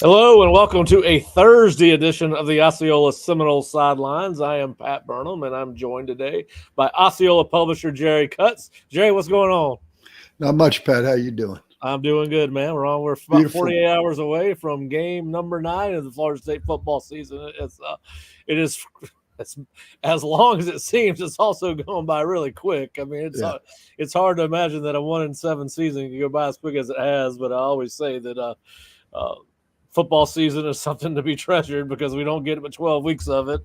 Hello and welcome to a Thursday edition of the Osceola Seminole Sidelines. I am Pat Burnham and I'm joined today by Osceola publisher Jerry Cutts. Jerry, what's going on? Not much, Pat. How you doing? I'm doing good, man. We're about Beautiful. 48 hours away from game number 9 of the Florida State football season. It's as long as it seems. It's also going by really quick. I mean, it's hard to imagine that a 1-7 season can go by as quick as it has. But I always say that football season is something to be treasured because we don't get but 12 weeks of it,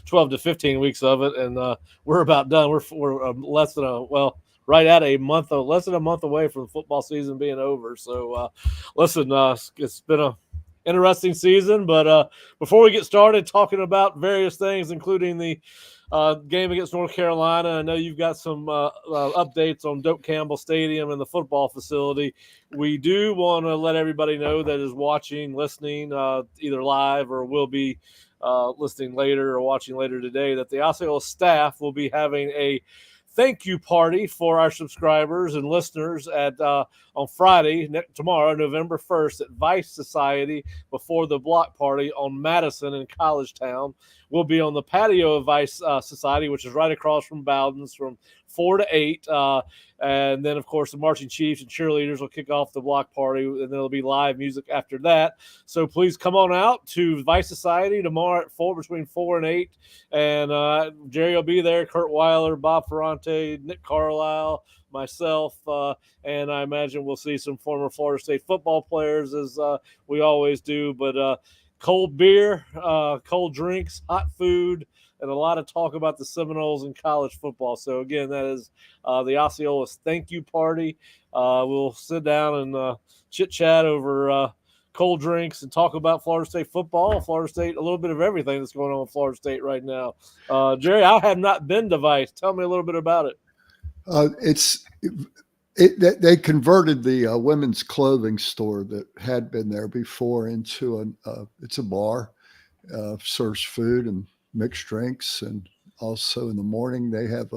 12 to 15 weeks of it, and we're about done. We're less than less than a month away from the football season being over. So, it's been a interesting season. But before we get started talking about various things, including the game against North Carolina, I know you've got some updates on Doak Campbell Stadium and the football facility. We do want to let everybody know that is watching, listening, either live or will be listening later or watching later today, that the Osceola staff will be having a thank you party for our subscribers and listeners on Friday, tomorrow, November 1st, at Vice Society before the block party on Madison in College Town. We'll be on the patio of Vice Society, which is right across from Bowden's, from 4 to 8. And then, of course, the marching chiefs and cheerleaders will kick off the block party, and then there'll be live music after that. So please come on out to Vice Society tomorrow at between 4 and 8. And Jerry will be there, Kurt Weiler, Bob Ferrante, Nick Carlisle, myself, and I imagine we'll see some former Florida State football players, as we always do. But cold beer, cold drinks, hot food, and a lot of talk about the Seminoles and college football. So, again, that is the Osceola's thank you party. We'll sit down and chit-chat over cold drinks and talk about Florida State football, Florida State, a little bit of everything that's going on with Florida State right now. Jerry, I have not been to Vice. Tell me a little bit about it. They converted the women's clothing store that had been there before into it's a bar, serves food and mixed drinks, and also in the morning they have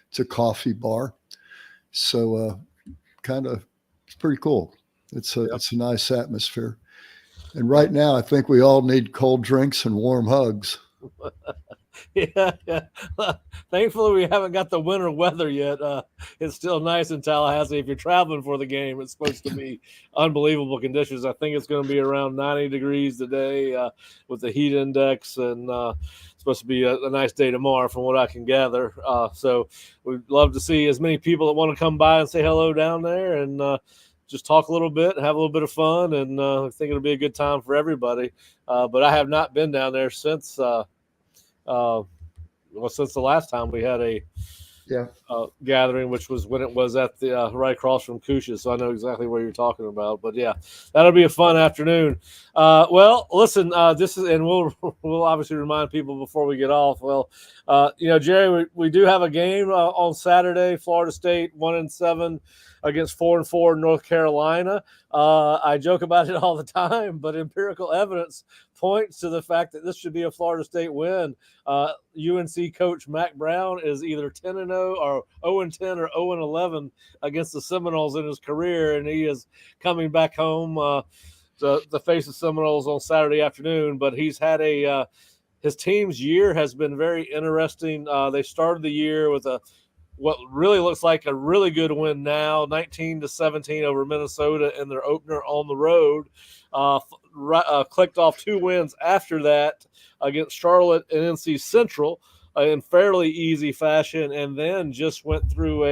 it's a coffee bar. So it's pretty cool. It's a nice atmosphere. And right now I think we all need cold drinks and warm hugs. Yeah. Thankfully, we haven't got the winter weather yet. It's still nice in Tallahassee. If you're traveling for the game, it's supposed to be unbelievable conditions. I think it's going to be around 90 degrees today with the heat index, and it's supposed to be a nice day tomorrow from what I can gather. So we'd love to see as many people that want to come by and say hello down there and just talk a little bit, have a little bit of fun, and I think it'll be a good time for everybody. But I have not been down there since since the last time we had a gathering, which was when it was at the right across from Cush's. So I know exactly what you're talking about. But yeah, that'll be a fun afternoon. Well, listen, this is, and we'll obviously remind people before we get off. Well, Jerry, we do have a game on Saturday. Florida State 1-7 against 4-4 North Carolina. I joke about it all the time, but empirical evidence points to the fact that this should be a Florida State win. UNC coach Mac Brown is either 10-0 or 0-10 or 0-11 against the Seminoles in his career, and he is coming back home to face the Seminoles on Saturday afternoon. But he's had his team's year has been very interesting. They started the year with what really looks like a really good win now, 19-17 over Minnesota in their opener on the road. Clicked off 2 wins after that against Charlotte and NC Central in fairly easy fashion, and then just went through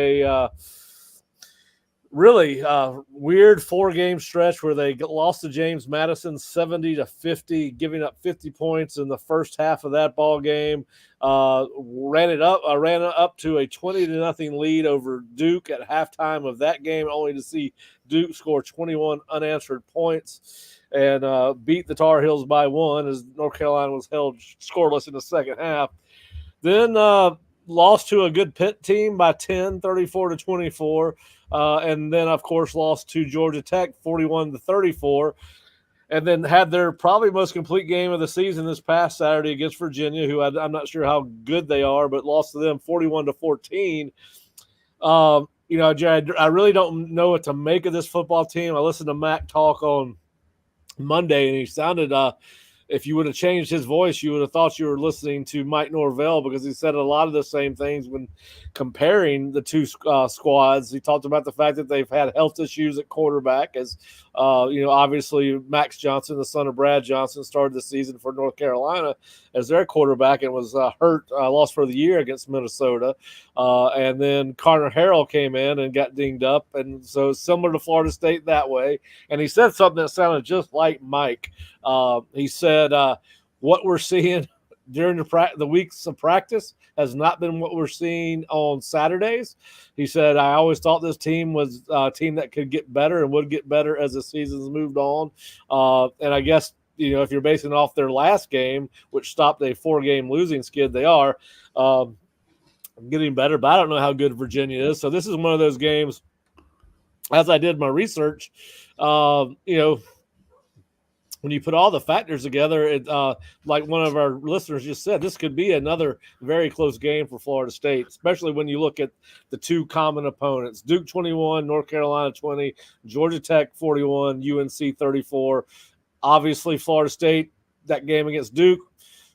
really weird 4-game stretch where they lost to James Madison 70-50, giving up 50 points in the first half of that ball game. Ran up to a 20-0 lead over Duke at halftime of that game, only to see Duke score 21 unanswered points and beat the Tar Heels by 1 as North Carolina was held scoreless in the second half. Then lost to a good Pitt team by 10, 34-24. And then, of course, lost to Georgia Tech 41-34. And then had their probably most complete game of the season this past Saturday against Virginia, who I'm not sure how good they are, but lost to them 41-14. Jared, I really don't know what to make of this football team. I listened to Mac talk on Monday, and he sounded if you would have changed his voice, you would have thought you were listening to Mike Norvell, because he said a lot of the same things when comparing the two squads. He talked about the fact that they've had health issues at quarterback, as obviously Max Johnson, the son of Brad Johnson, started the season for North Carolina as their quarterback and was hurt, lost for the year against Minnesota. And then Connor Harrell came in and got dinged up. And so similar to Florida State that way. And he said something that sounded just like Mike. He said, what we're seeing during the weeks of practice has not been what we're seeing on Saturdays. He said, I always thought this team was a team that could get better and would get better as the seasons moved on. And I guess, if you're basing off their last game, which stopped a 4-game losing skid, they are getting better, but I don't know how good Virginia is. So this is one of those games, as I did my research, when you put all the factors together, it, like one of our listeners just said, this could be another very close game for Florida State, especially when you look at the two common opponents: Duke 21, North Carolina 20, Georgia Tech 41, UNC 34. Obviously, Florida State, that game against Duke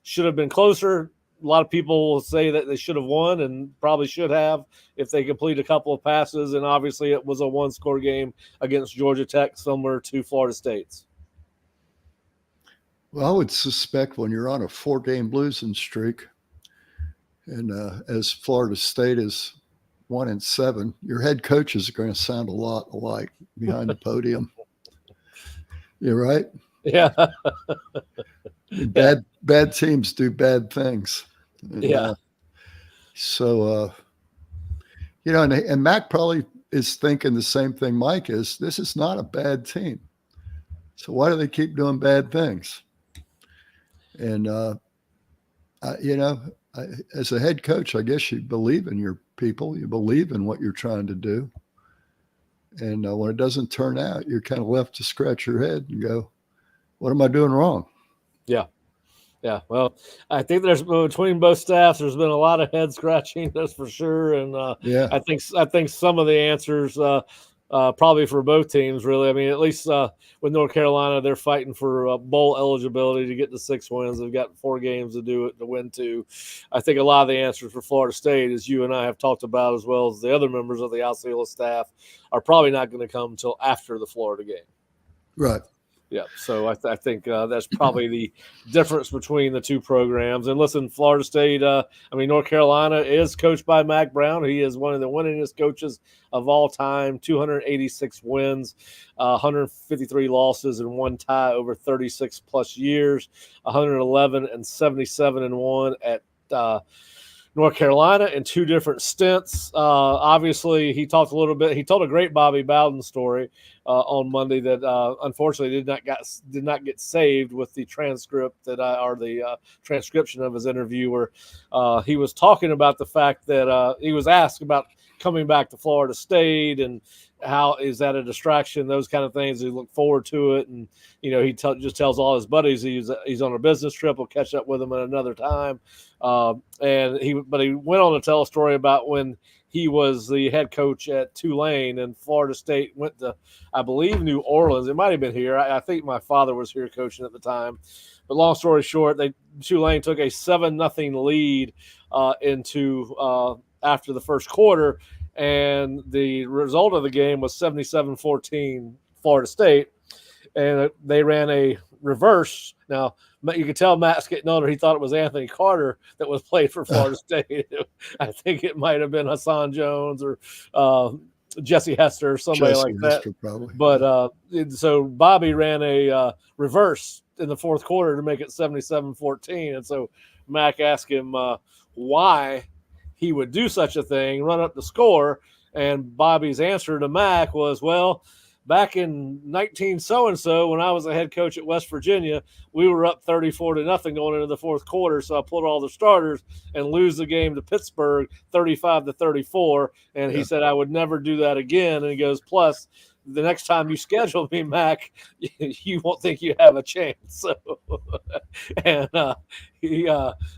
should have been closer. A lot of people will say that they should have won, and probably should have if they complete a couple of passes. And obviously, it was a one-score game against Georgia Tech, similar to Florida State's. Well, I would suspect when you're on a 4-game losing streak, and as Florida State is 1-7, your head coaches are going to sound a lot alike behind the podium. You're right. Yeah. Bad teams do bad things. And, yeah. And Mac probably is thinking the same thing Mike is. This is not a bad team. So why do they keep doing bad things? And, as a head coach, I guess you believe in your people. You believe in what you're trying to do. And when it doesn't turn out, you're kind of left to scratch your head and go, what am I doing wrong? Yeah. Yeah. Well, I think between both staffs, there's been a lot of head scratching, that's for sure. And I think some of the answers probably for both teams, really. I mean, at least with North Carolina, they're fighting for bowl eligibility to get to 6 wins. They've got 4 games to do it to win 2. I think a lot of the answers for Florida State, as you and I have talked about, as well as the other members of the Osceola staff, are probably not going to come until after the Florida game. Right. Yeah, so I think that's probably the difference between the two programs. And listen, Florida State, North Carolina is coached by Mac Brown. He is one of the winningest coaches of all time, 286 wins, 153 losses, and 1 tie over 36-plus years, 111-77-1 at North Carolina in 2 different stints. Obviously, he talked a little bit. He told a great Bobby Bowden story on Monday that unfortunately did not get saved with the transcript or the transcription of his interview, where he was talking about the fact that he was asked about coming back to Florida State and how is that a distraction, those kind of things. He looked forward to it, and he just tells all his buddies he's on a business trip. We'll catch up with him at another time. But he went on to tell a story about when he was the head coach at Tulane, and Florida State went to, I believe, New Orleans. It might have been here. I think my father was here coaching at the time. But long story short, Tulane took a 7-0 lead into after the first quarter, and the result of the game was 77-14 Florida State, and they ran a reverse. Now, you could tell Matt's getting older. He thought it was Anthony Carter that was played for Florida State. I think it might have been Hassan Jones or Jesse Hester or somebody Jesse like that. Hester, probably. But so Bobby ran a reverse in the fourth quarter to make it 77-14. And so Mac asked him why he would do such a thing, run up the score. And Bobby's answer to Mac was, well, back in 19 so-and-so, when I was a head coach at West Virginia, we were up 34-0 going into the fourth quarter. So I pulled all the starters and lose the game to Pittsburgh 35-34. And he said, I would never do that again. And he goes, plus, the next time you schedule me, Mac, you won't think you have a chance. So, and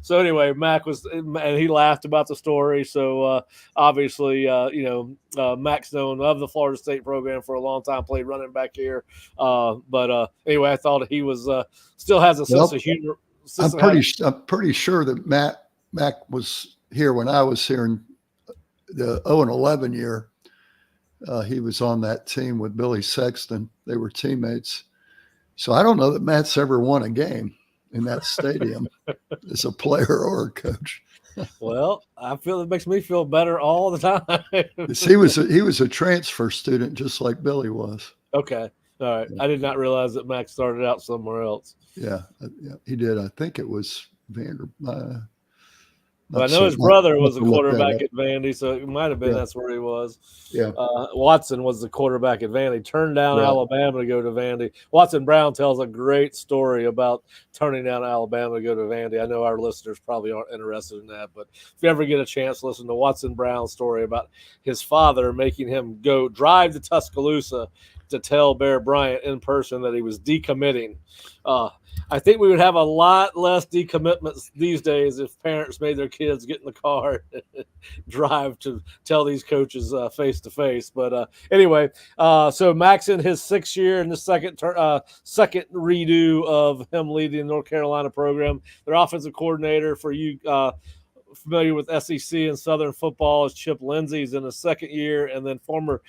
so anyway, Mac was, and he laughed about the story. So obviously, Mac's known of the Florida State program for a long time, played running back here. But anyway, I thought he was still has a sense of humor. I'm pretty sure that Mac was here when I was here in the 0-11 year. He was on that team with Billy Sexton. They were teammates. So I don't know that Matt's ever won a game in that stadium as a player or a coach. Well, I feel it makes me feel better all the time. He was a transfer student, just like Billy was. Okay. All right. I did not realize that Max started out somewhere else. Yeah, he did. I think it was Vanderbilt. But I know his brother was a quarterback at Vandy, so it might have been that's where he was. Yeah. Watson was the quarterback at Vandy. Turned down Alabama to go to Vandy. Watson Brown tells a great story about turning down Alabama to go to Vandy. I know our listeners probably aren't interested in that, but if you ever get a chance, listen to Watson Brown's story about his father making him go drive to Tuscaloosa to tell Bear Bryant in person that he was decommitting. I think we would have a lot less decommitments these days if parents made their kids get in the car and drive to tell these coaches face to face. But anyway, so Max in his 6th year and the second redo of him leading the North Carolina program. Their offensive coordinator, for you familiar with SEC and Southern football, is Chip Lindsey's in his 2nd year, and then former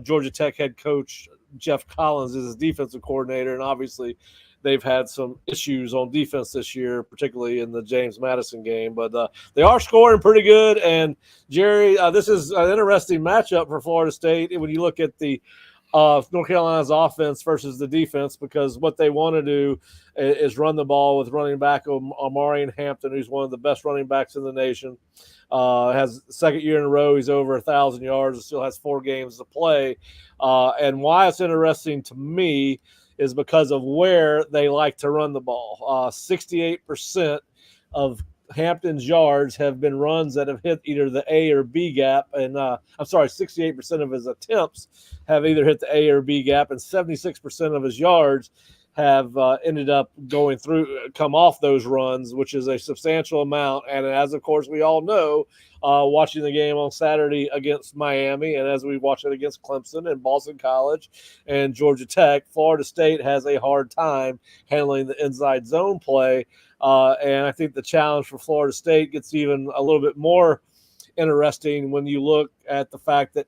Georgia Tech head coach Jeff Collins is his defensive coordinator, and obviously they've had some issues on defense this year, particularly in the James Madison game, but they are scoring pretty good. And Jerry, this is an interesting matchup for Florida State when you look at the North Carolina's offense versus the defense, because what they want to do is run the ball with running back Omarion Hampton, who's one of the best running backs in the nation. Has 2nd year in a row he's over 1,000 yards and still has 4 games to play. And why it's interesting to me is because of where they like to run the ball. 68% of Hampton's yards have been runs that have hit either the A or B gap. And 68% of his attempts have either hit the A or B gap, and 76% of his yards have ended up come off those runs, which is a substantial amount. And as, of course, we all know, watching the game on Saturday against Miami, and as we watch it against Clemson and Boston College and Georgia Tech, Florida State has a hard time handling the inside zone play. And I think the challenge for Florida State gets even a little bit more interesting when you look at the fact that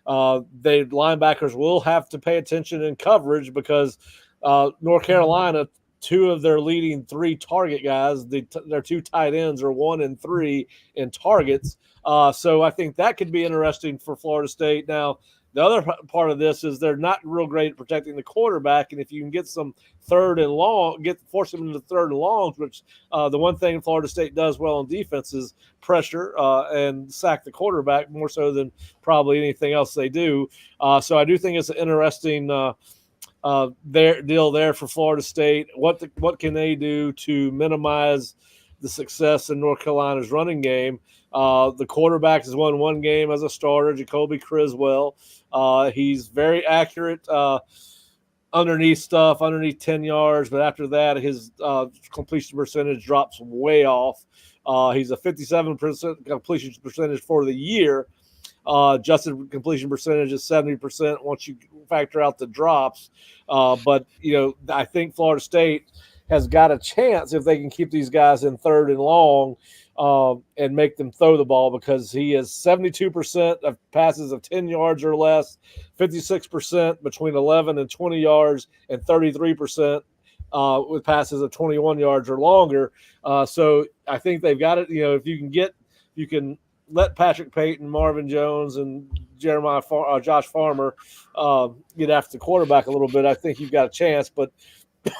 the linebackers will have to pay attention in coverage, because North Carolina, 2 of their leading 3 target guys, their 2 tight ends are 1 and 3 in targets. So I think that could be interesting for Florida State. Now, the other part of this is they're not real great at protecting the quarterback, and if you can get some 3rd and long, force them into 3rd and longs, which the one thing Florida State does well on defense is pressure and sack the quarterback more so than probably anything else they do. So I do think it's an interesting their deal there for Florida State. What can they do to minimize the success in North Carolina's running game? The quarterback has won 1 game as a starter, Jacoby Criswell. He's very accurate underneath 10 yards, but after that, his completion percentage drops way off. He's a 57% completion percentage for the year. Adjusted completion percentage is 70% once you factor out the drops. But, I think Florida State has got a chance if they can keep these guys in 3rd and long and make them throw the ball, because he is 72% of passes of 10 yards or less, 56% between 11 and 20 yards, and 33% with passes of 21 yards or longer. So I think they've got it. If you can let Patrick Payton, Marvin Jones, and Josh Farmer get after the quarterback a little bit, I think you've got a chance, but to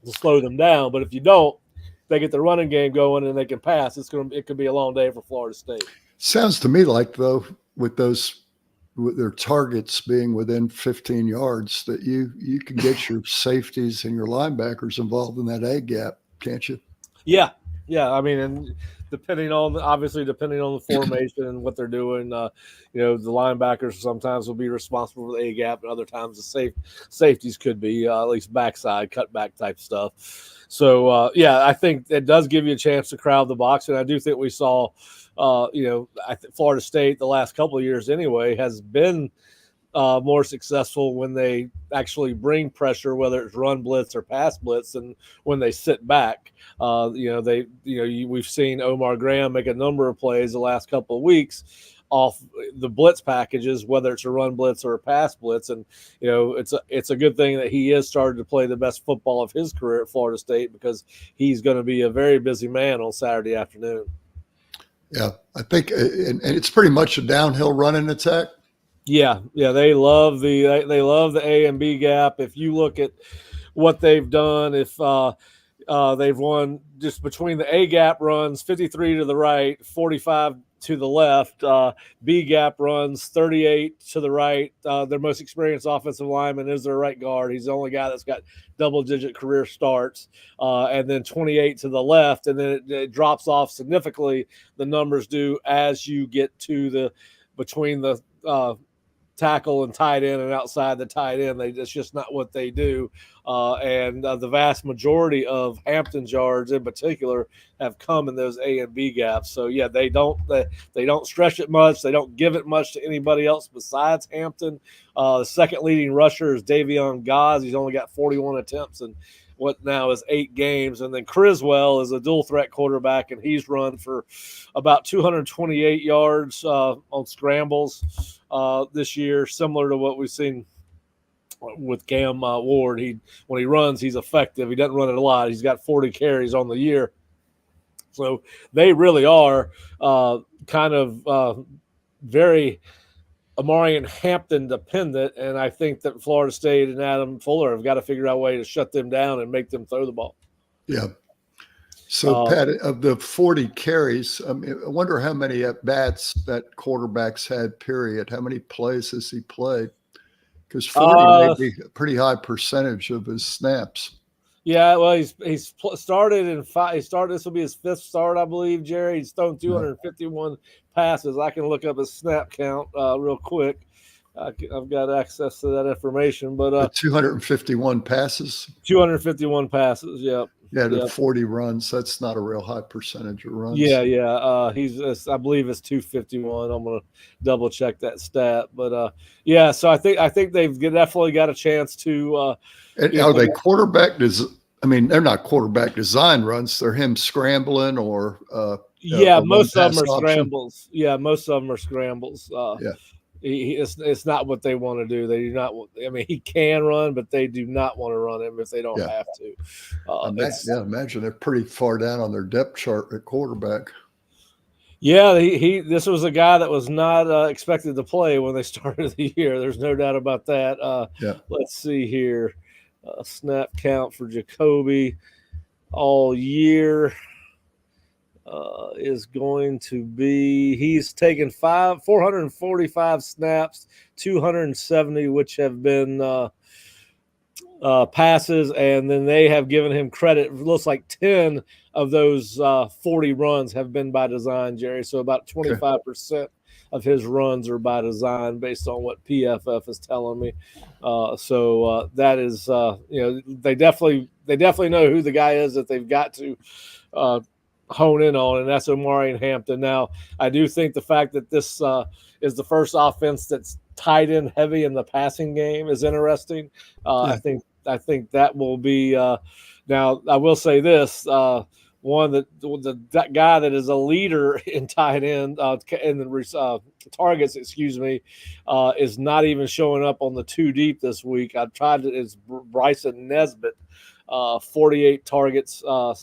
slow them down. But if you don't, they get the running game going and they can pass. It could be a long day for Florida State. Sounds to me like, though, with their targets being within 15 yards, that you can get your safeties and your linebackers involved in that A gap, can't you? Yeah. I mean, and depending on the formation and what they're doing, the linebackers sometimes will be responsible for the A gap, and other times the safeties could be at least backside cutback type stuff. So I think it does give you a chance to crowd the box, and I do think we saw. I think Florida State the last couple of years anyway has been more successful when they actually bring pressure, whether it's run blitz or pass blitz, and when they sit back. We've seen Omar Graham make a number of plays the last couple of weeks off the blitz packages, whether it's a run blitz or a pass blitz. And, it's a good thing that he is starting to play the best football of his career at Florida State, because he's going to be a very busy man on Saturday afternoon. Yeah, I think, and it's pretty much a downhill running attack. Yeah, they love the A and B gap. If you look at what they've done, if they've won just between the A gap runs 53 to the right, 45 to the left. B gap runs 38 to the right. Their most experienced offensive lineman is their right guard. He's the only guy that's got double-digit career starts. And then 28 to the left, and then it drops off significantly. The numbers do as you get to between the tackle and tight end and outside the tight end. It's just not what they do. And the vast majority of Hampton's yards in particular have come in those A and B gaps. So yeah, they don't stretch it much. They don't give it much to anybody else besides Hampton. The second leading rusher is Davion Gaz. He's only got 41 attempts and what now is 8 games. And then Criswell is a dual threat quarterback, and he's run for about 228 yards on scrambles this year, similar to what we've seen with Cam Ward. When he runs, he's effective. He doesn't run it a lot. He's got 40 carries on the year. So they really are kind of very Amari and Hampton dependent, and I think that Florida State and Adam Fuller have got to figure out a way to shut them down and make them throw the ball. Yeah. So, Pat, of the 40 carries, I wonder how many at-bats that quarterback's had, period. How many plays has he played? Because 40 may be a pretty high percentage of his snaps. Yeah, well, he's started in 5. This will be his 5th start, I believe, Jerry. He's thrown 251 passes. I can look up his snap count real quick. I've got access to that information. But 251 passes? 251 passes, yep. Yeah, to 40 runs. That's not a real high percentage of runs. Yeah. I believe it's 251. I'm gonna double check that stat, but so I think they've definitely got a chance to. Are they quarterback? They're not quarterback design runs. They're him scrambling or. Most of them are scrambles. Yeah, most of them are scrambles. It's not what they want to do. They do not. He can run, but they do not want to run him if they don't have to. Imagine they're pretty far down on their depth chart at quarterback. Yeah, this was a guy that was not expected to play when they started the year. There's no doubt about that. Let's see here. Snap count for Jacoby all year is going to be, he's taken 445 snaps, 270 which have been passes, and then they have given him credit. It looks like 10 of those 40 runs have been by design, Jerry. So about 25% of his runs are by design based on what PFF is telling me. That is, they definitely know who the guy is that they've got to hone in on, and that's Omari and Hampton. Now, I do think the fact that this is the first offense that's tight end heavy in the passing game is interesting. I think that will be. Now, I will say this: that guy that is a leader in tight end in the targets, is not even showing up on the 2 deep this week. I tried to. It's Bryson Nesbitt. 48 targets,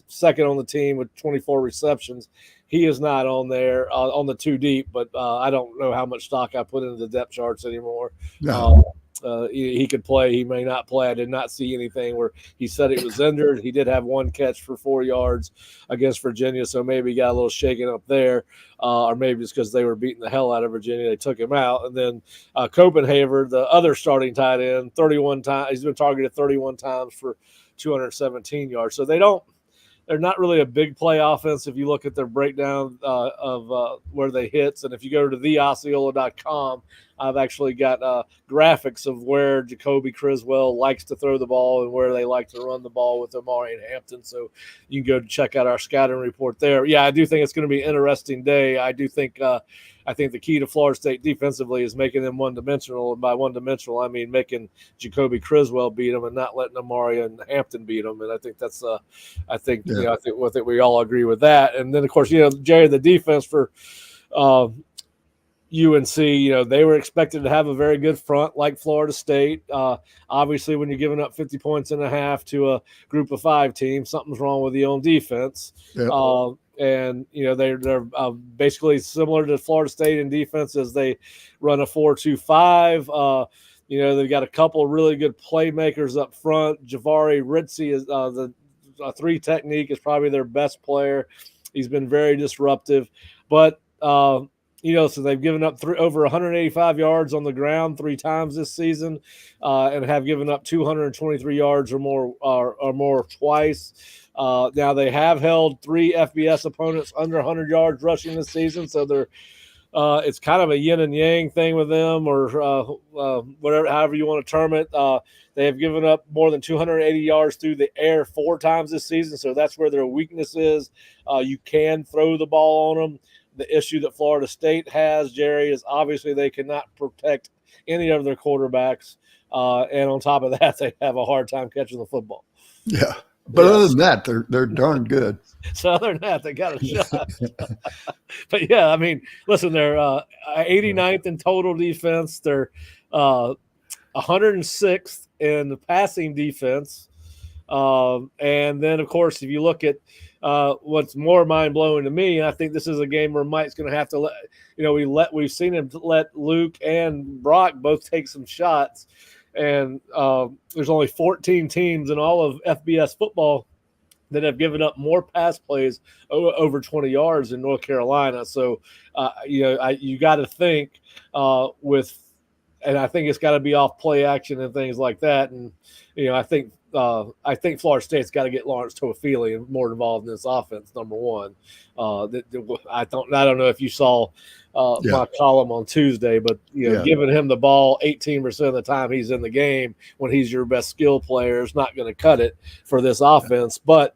second on the team with 24 receptions. he is not on there on the too deep. But I don't know how much stock I put into the depth charts anymore. No. He could play. He may not play. I did not see anything where he said he was injured. He did have one catch for 4 yards against Virginia, so maybe he got a little shaken up there, or maybe it's because they were beating the hell out of Virginia. They took him out. And then Copenhaver, the other starting tight end, 31 times. He's been targeted 31 times for 217 yards. So they're not really a big play offense if you look at their breakdown of where they hits. And if you go to theosceola.com, I've actually got graphics of where Jacoby Criswell likes to throw the ball and where they like to run the ball with Amari and Hampton. So you can go check out our scouting report there. Yeah, I do think it's going to be an interesting day. I do think I think the key to Florida State defensively is making them one-dimensional. And by one-dimensional, I mean making Jacoby Criswell beat them and not letting Amari and Hampton beat them. And I think that's I think we all agree with that. And then, of course, Jerry, the defense for UNC, they were expected to have a very good front like Florida State. Obviously, when you're giving up 50 points and a half to a group of 5 team, something's wrong with your own defense. Yep. And they're basically similar to Florida State in defense as they run a 4-2-5. They've got a couple really good playmakers up front. Javari Ritzy is the 3 technique is probably their best player. He's been very disruptive, but so they've given up over 185 yards on the ground 3 times this season, and have given up 223 yards or more twice. Now they have held 3 FBS opponents under 100 yards rushing this season, so they're it's kind of a yin and yang thing with them, or whatever, however you want to term it. They have given up more than 280 yards through the air 4 times this season, so that's where their weakness is. You can throw the ball on them. The issue that Florida State has, Jerry, is obviously they cannot protect any of their quarterbacks, and on top of that, they have a hard time catching the football. Yeah. But other than that, they're darn good. So other than that, they got a shot. But yeah, I mean, listen, they're 89th in total defense. They're 106th in the passing defense. And then, of course, if you look at what's more mind blowing to me, I think this is a game where Mike's going to have to we've seen him let Luke and Brock both take some shots. And there's only 14 teams in all of FBS football that have given up more pass plays over 20 yards in North Carolina. So, you got to think and I think it's got to be off play action and things like that. And, I think Florida State's got to get Lawrence Toafili more involved in this offense. Number one, I don't know if you saw my column on Tuesday, but giving him the ball 18% of the time he's in the game when he's your best skill player is not going to cut it for this offense. But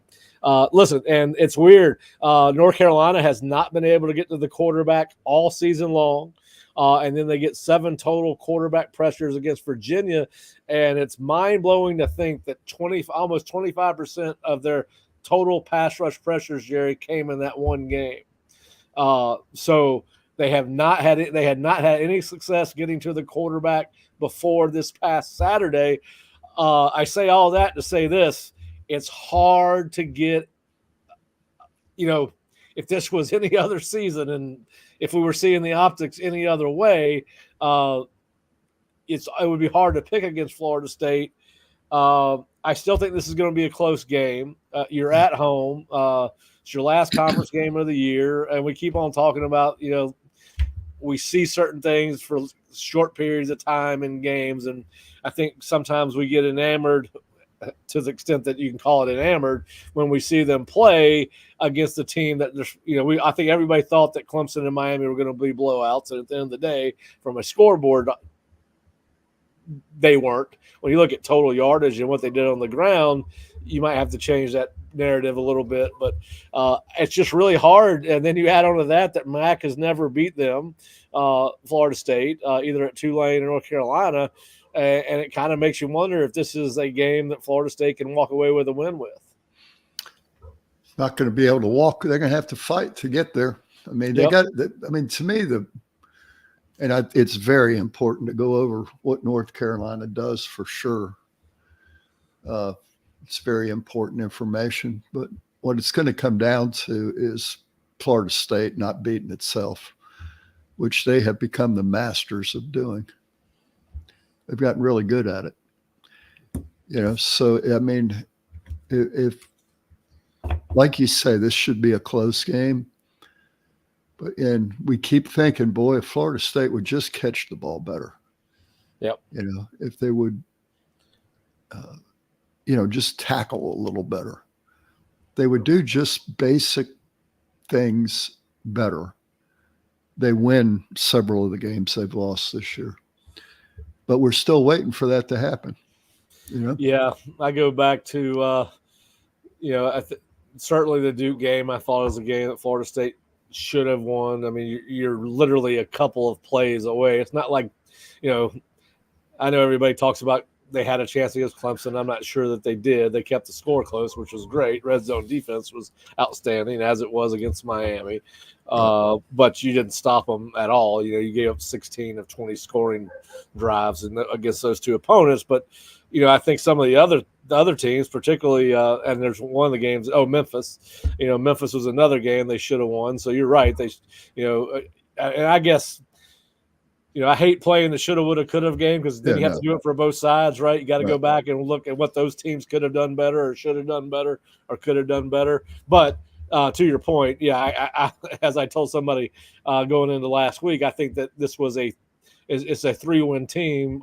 listen, and it's weird. North Carolina has not been able to get to the quarterback all season long. And then they get 7 total quarterback pressures against Virginia. And it's mind-blowing to think that almost 25% of their total pass rush pressures, Jerry, came in that one game. So they had not had any success getting to the quarterback before this past Saturday. I say all that to say this. It's hard to get, if this was any other season and if we were seeing the optics any other way, it would be hard to pick against Florida State. I still think this is going to be a close game. You're at home. It's your last conference game of the year, and we keep on talking about, we see certain things for short periods of time in games, and I think sometimes we get enamored to the extent that you can call it enamored when we see them play against a team that I think everybody thought that Clemson and Miami were going to be blowouts, and at the end of the day, from a scoreboard, they weren't. When you look at total yardage and what they did on the ground, you might have to change that narrative a little bit, but it's just really hard. And then you add on to that Mac has never beat them, Florida State, either at Tulane or North Carolina. And it kind of makes you wonder if this is a game that Florida State can walk away with a win with. Not going to be able to walk. They're going to have to fight to get there. I mean, to me, it's very important to go over what North Carolina does for sure. It's very important information. But what it's going to come down to is Florida State not beating itself, which they have become the masters of doing. They've gotten really good at it. So, I mean, if like you say, this should be a close game. And we keep thinking, boy, if Florida State would just catch the ball better. Yep. If they would, just tackle a little better. They would do just basic things better. They win several of the games they've lost this year. But we're still waiting for that to happen. Yeah, I go back to, certainly the Duke game, I thought was a game that Florida State should have won. I mean, you're literally a couple of plays away. It's not like, I know everybody talks about they had a chance against Clemson. I'm not sure that they did. They kept the score close, which was great. Red zone defense was outstanding, as it was against Miami. But you didn't stop them at all. You gave up 16 of 20 scoring drives against those two opponents. But, I think some of the other teams, particularly, and there's one of the games, Memphis. Memphis was another game they should have won. So you're right. And I guess – I hate playing the shoulda, woulda, coulda game because then you have to do it for both sides, right? You got to go back and look at what those teams could have done better or should have done better or could have done better. But to your point, I as I told somebody going into last week, I think that this was it's a 3-win team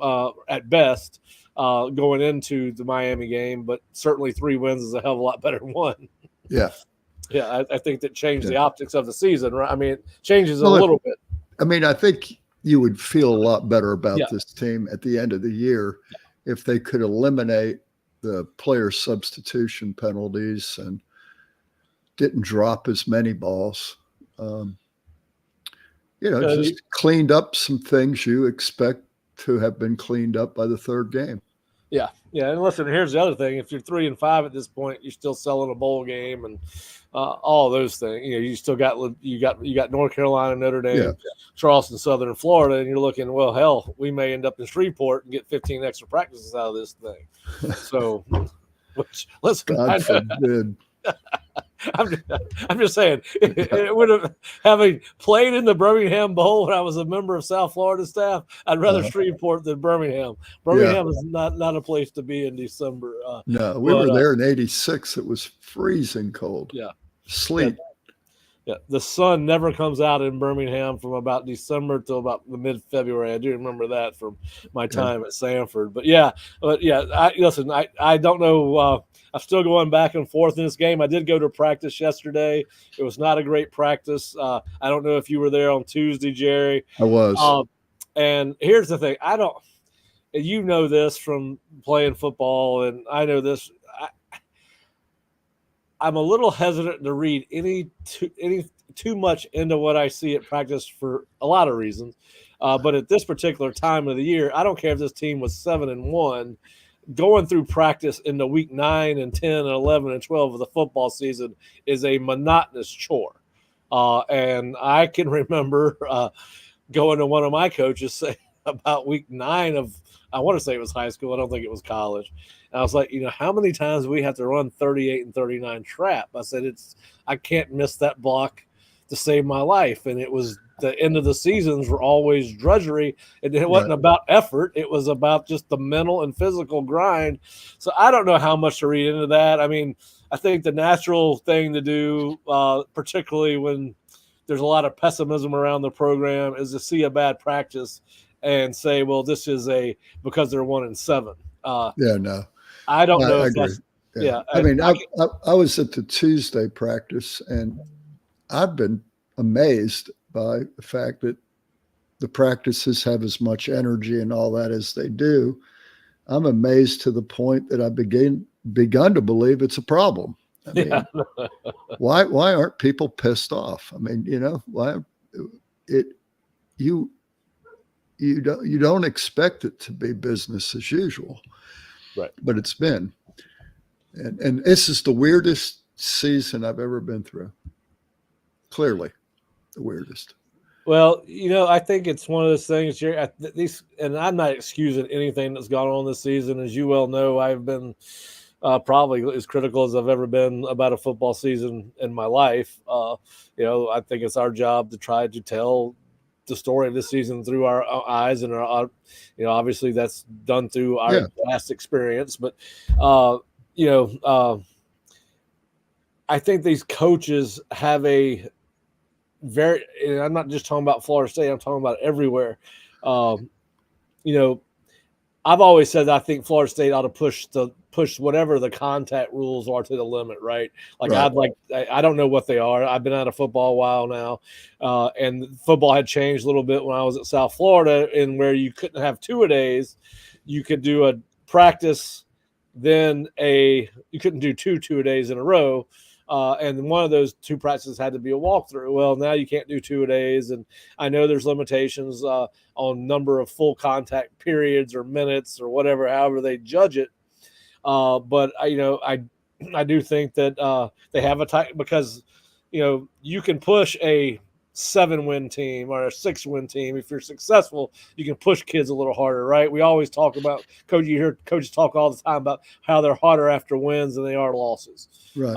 at best going into the Miami game, but certainly 3 wins is a hell of a lot better than 1. Yeah. Yeah, I think that changed the optics of the season, right? I mean, it changes a little bit. I mean, I think you would feel a lot better about this team at the end of the year if they could eliminate the player substitution penalties and didn't drop as many balls. Just cleaned up some things you expect to have been cleaned up by the third game. Yeah. And listen, here's the other thing. If you're 3-5 at this point, you're still selling a bowl game and all those things. You still got North Carolina, Notre Dame, Charleston, Southern Florida, and you're looking, well, hell, we may end up in Shreveport and get 15 extra practices out of this thing. So, listen, God forbid. I'm just saying, it would have, having played in the Birmingham Bowl when I was a member of South Florida staff, I'd rather Shreveport than Birmingham. Birmingham is not a place to be in December. No, we were there in '86. It was freezing cold. Yeah. Sleet. Yeah, the sun never comes out in Birmingham from about December till about the mid-February. I do remember that from my time at Sanford. But I don't know. I'm still going back and forth in this game. I did go to practice yesterday. It was not a great practice. I don't know if you were there on Tuesday, Jerry. I was. And here's the thing. You know this from playing football, and I know this. I'm a little hesitant to read any too much into what I see at practice for a lot of reasons. But at this particular time of the year, I don't care if this team was 7-1. Going through practice in the week 9 and 10 and 11 and 12 of the football season is a monotonous chore. And I can remember going to one of my coaches say about week 9 of, I want to say it was high school. I don't think it was college. And I was like, how many times do we have to run 38 and 39 trap? I said, I can't miss that block to save my life. And it was the end of the seasons were always drudgery. And it wasn't about effort. It was about just the mental and physical grind. So I don't know how much to read into that. I mean, I think the natural thing to do, particularly when there's a lot of pessimism around the program, is to see a bad practice and say, well, this is because they're 1-7. I don't know. I agree. I mean, I was at the Tuesday practice, and I've been amazed by the fact that the practices have as much energy and all that as they do. I'm amazed to the point that I've begun to believe it's a problem. I mean, why aren't people pissed off? I mean, why you don't expect it to be business as usual, right? But it's been, and this is the weirdest season I've ever been through. Clearly, the weirdest. Well, I think it's one of those things, Jerry, and I'm not excusing anything that's gone on this season. As you well know, I've been probably as critical as I've ever been about a football season in my life. I think it's our job to try to tell the story of this season through our eyes and our, obviously that's done through our past experience. But, I think these coaches have a very, and I'm not just talking about Florida State, I'm talking about everywhere. I've always said that I think Florida State ought to push whatever the contact rules are to the limit, right? Like Right. I don't know what they are. I've been out of football a while now, and football had changed a little bit when I was at South Florida, in where you couldn't have 2-a-days. You could do a practice, then you couldn't do 2-a-days in a row. And one of those 2 practices had to be a walkthrough. Well, now you can't do 2-a-days, and I know there's limitations on number of full contact periods or minutes or whatever, however they judge it. But I do think that they have a tight, because you can push a 7-win team or a 6-win team. If you're successful, you can push kids a little harder, right? We always talk about you hear coaches talk all the time about how they're harder after wins than they are losses. Right.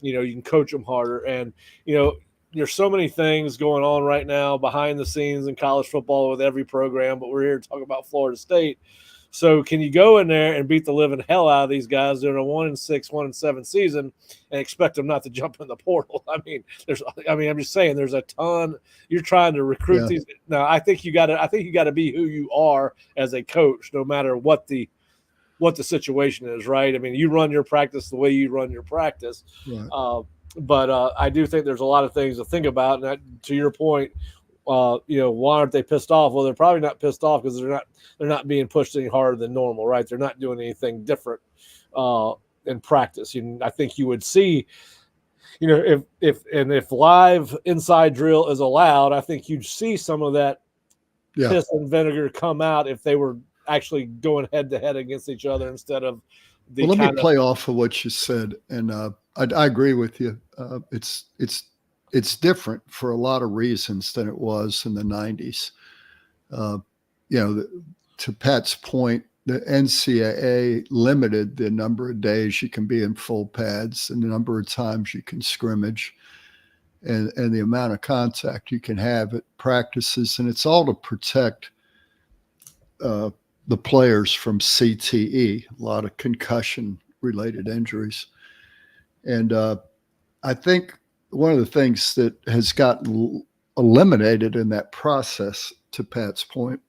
You can coach them harder, and there's so many things going on right now behind the scenes in college football with every program, but we're here to talk about Florida State. So can you go in there and beat the living hell out of these guys during a 1-6, 1-7 season and expect them not to jump in the portal? I'm just saying, there's a ton. You're trying to recruit these. Now, I think you got to be who you are as a coach, no matter what the situation is, right? I mean, you run your practice the way you run your practice. Right. But I do think there's a lot of things to think about. And that, to your point, why aren't they pissed off? Well, they're probably not pissed off because they're not being pushed any harder than normal, right? They're not doing anything different in practice. I think you would see, if live inside drill is allowed, I think you'd see some of that piss and vinegar come out if they were actually going head to head against each other instead of the. Well, let me play off of what you said, and I agree with you. It's different for a lot of reasons than it was in the 90s. To Pat's point, the NCAA limited the number of days you can be in full pads and the number of times you can scrimmage, and the amount of contact you can have at practices. And it's all to protect the players from CTE, a lot of concussion-related injuries. And I think one of the things that has gotten eliminated in that process, to Pat's point,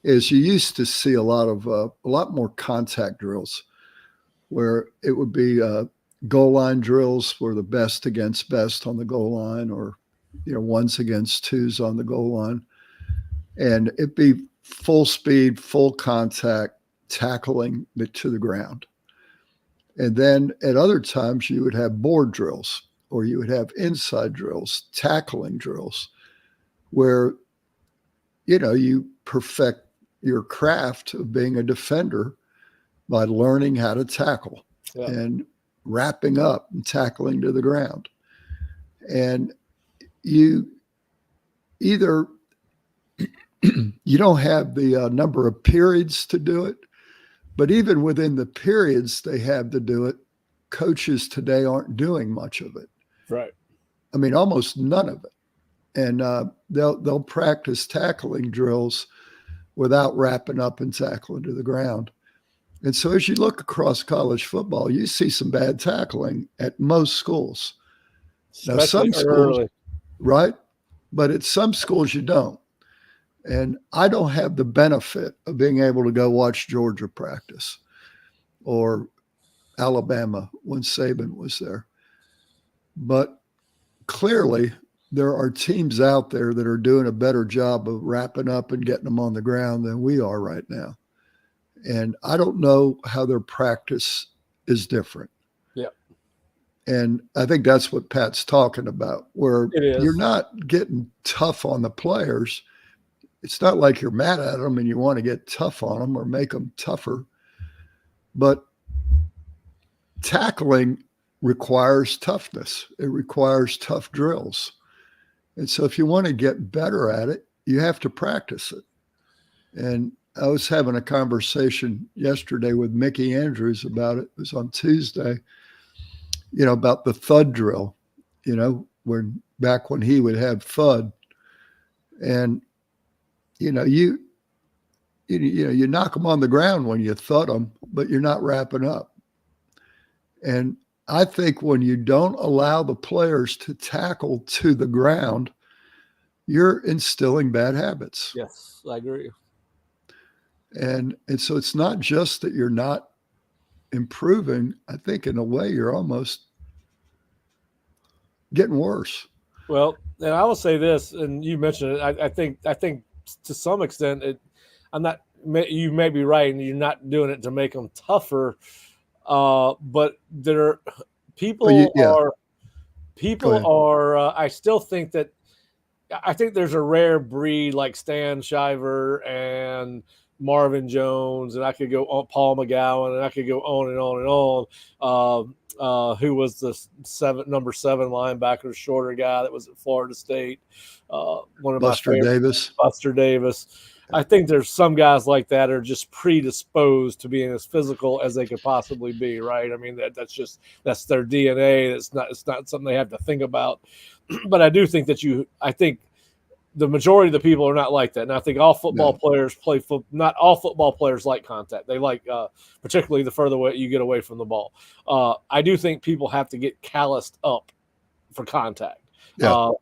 is you used to see a lot more contact drills, where it would be goal line drills were the best against best on the goal line, or ones against twos on the goal line, and it'd be full speed, full contact tackling to the ground. And then at other times you would have board drills, or you would have inside drills, tackling drills, where you perfect your craft of being a defender by learning how to tackle and wrapping up and tackling to the ground. And you either you don't have the number of periods to do it, but even within the periods they have to do it, coaches today aren't doing much of it. Right. I mean, almost none of it. And they'll practice tackling drills without wrapping up and tackling to the ground. And so as you look across college football, you see some bad tackling at most schools. Now, some schools, right? But at some schools you don't. And I don't have the benefit of being able to go watch Georgia practice or Alabama when Saban was there. But clearly, there are teams out there that are doing a better job of wrapping up and getting them on the ground than we are right now. And I don't know how their practice is different. Yeah. And I think that's what Pat's talking about, where you're not getting tough on the players. It's not like you're mad at them and you want to get tough on them or make them tougher. But tackling requires toughness. It requires tough drills. And so if you want to get better at it, you have to practice it. And I was having a conversation yesterday with Mickey Andrews about it. It was on Tuesday, about the thud drill, back when he would have thud. And, you knock them on the ground when you thud them, but you're not wrapping up. And I think when you don't allow the players to tackle to the ground, you're instilling bad habits. Yes, I agree. And so it's not just that you're not improving. I think in a way you're almost getting worse. Well, and I will say this, and you mentioned it. I think to some extent, I'm not. You may be right, and you're not doing it to make them tougher. But there, people are. I still think that. I think there's a rare breed like Stan Shiver and Marvin Jones, and I could go on Paul McGowan, and I could go on and on and on. Who was the number 7 linebacker, shorter guy that was at Florida State? One of Buster my favorites, Davis. Buster Davis. I think there's some guys like that are just predisposed to being as physical as they could possibly be, right? I mean, that's their DNA. It's not something they have to think about. But I do think I think the majority of the people are not like that. And I think all football players play football. Not all football players like contact. They like, particularly the further away you get away from the ball. I do think people have to get calloused up for contact. Yeah.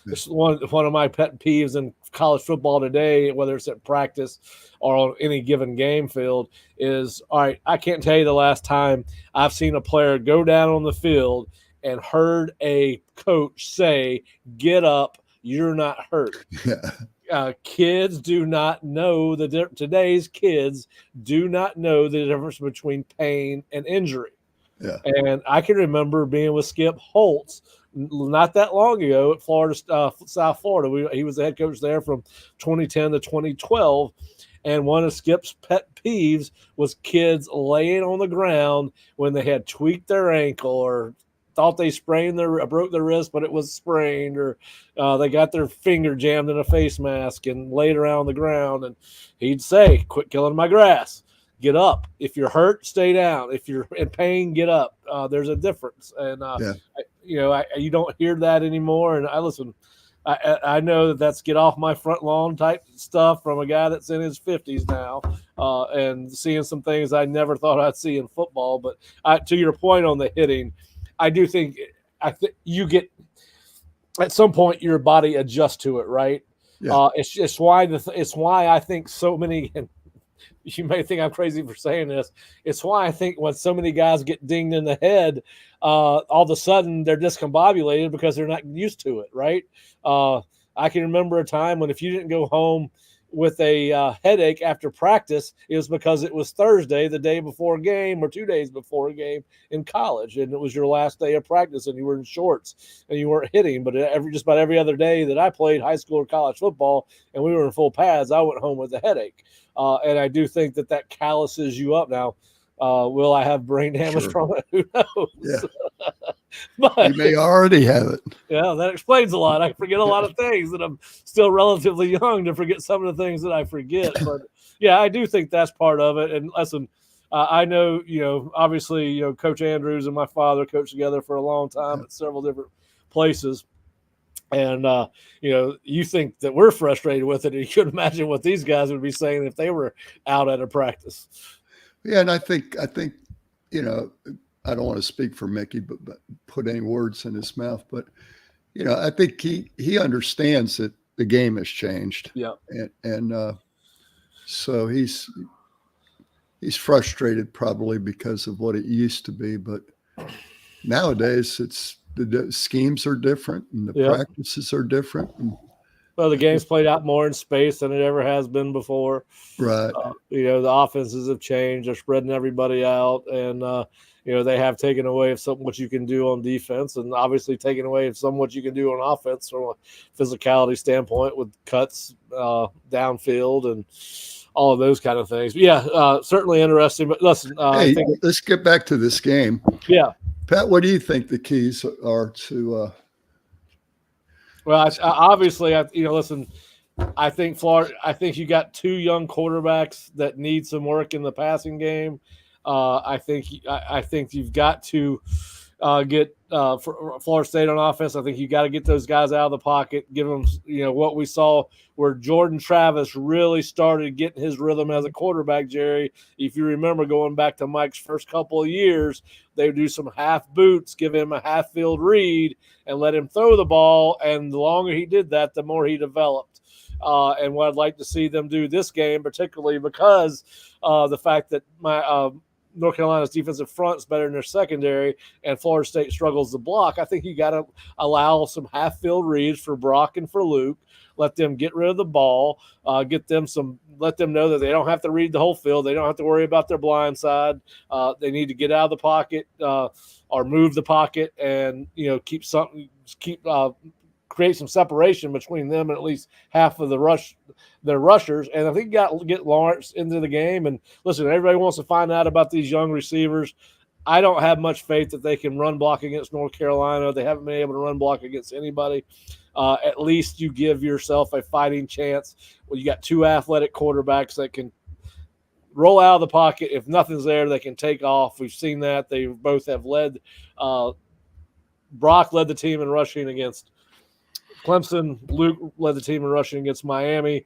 It's one of my pet peeves in college football today, whether it's at practice or on any given game field, is, all right, I can't tell you the last time I've seen a player go down on the field and heard a coach say, "Get up, you're not hurt." Yeah. Kids do not know today's kids do not know the difference between pain and injury. Yeah. And I can remember being with Skip Holtz not that long ago at Florida, South Florida. He was the head coach there from 2010 to 2012. And one of Skip's pet peeves was kids laying on the ground when they had tweaked their ankle or thought they broke their wrist, but it was sprained, or they got their finger jammed in a face mask and laid around on the ground. And he'd say, "Quit killing my grass. Get up. If you're hurt, stay down. If you're in pain, get up." There's a difference. And, you don't hear that anymore. And I know that's get off my front lawn type stuff from a guy that's in his 50s now, and seeing some things I never thought I'd see in football. But to your point on the hitting, I do think you get at some point your body adjusts to it, right? Yeah. It's why I think so many. And you may think I'm crazy for saying this. It's why I think when so many guys get dinged in the head, all of a sudden they're discombobulated because they're not used to it, right? I can remember a time when if you didn't go home with a headache after practice, it was because it was Thursday, the day before a game, or 2 days before a game in college, and it was your last day of practice, and you were in shorts and you weren't hitting. But just about every other day that I played high school or college football, and we were in full pads, I went home with a headache. And I do think that calluses you up now. Will I have brain damage from it? Who knows? Yeah. But you may already have it. Yeah, that explains a lot. I forget a lot of things, and I'm still relatively young to forget some of the things that I forget. But yeah, I do think that's part of it. And listen, I know, obviously, Coach Andrews and my father coached together for a long time at several different places. And, you think that we're frustrated with it. And you could imagine what these guys would be saying if they were out at a practice. Yeah. And I think, I don't want to speak for Mickey, but put any words in his mouth. But, I think he understands that the game has changed. Yeah. And so he's frustrated probably because of what it used to be. But nowadays the schemes are different and the practices are different. Well, the game's played out more in space than it ever has been before. Right. The offenses have changed. They're spreading everybody out. And, they have taken away some what you can do on defense, and obviously taken away some what you can do on offense from a physicality standpoint with cuts downfield and all of those kind of things. But yeah, certainly interesting. But listen, let's get back to this game. Yeah. Pat, what do you think the keys are to well, obviously, listen, I think Florida. I think you got two young quarterbacks that need some work in the passing game. I think you've got to get Florida State on offense. I think you got to get those guys out of the pocket, give them what we saw where Jordan Travis really started getting his rhythm as a quarterback. Jerry, if you remember going back to Mike's first couple of years, they would do some half boots, give him a half field read, and let him throw the ball. And the longer he did that, the more he developed. And what I'd like to see them do this game, particularly because the fact that North Carolina's defensive front is better than their secondary, and Florida State struggles to block. I think you got to allow some half-field reads for Brock and for Luke. Let them get rid of the ball. Let them know that they don't have to read the whole field. They don't have to worry about their blind side. They need to get out of the pocket or move the pocket, and create some separation between them and at least half of their rushers. And I think you got to get Lawrence into the game. And listen, everybody wants to find out about these young receivers. I don't have much faith that they can run block against North Carolina. They haven't been able to run block against anybody. At least you give yourself a fighting chance when you got two athletic quarterbacks that can roll out of the pocket. If nothing's there, they can take off. We've seen that. They both have led. Brock led the team in rushing against Clemson. Luke led the team in rushing against Miami.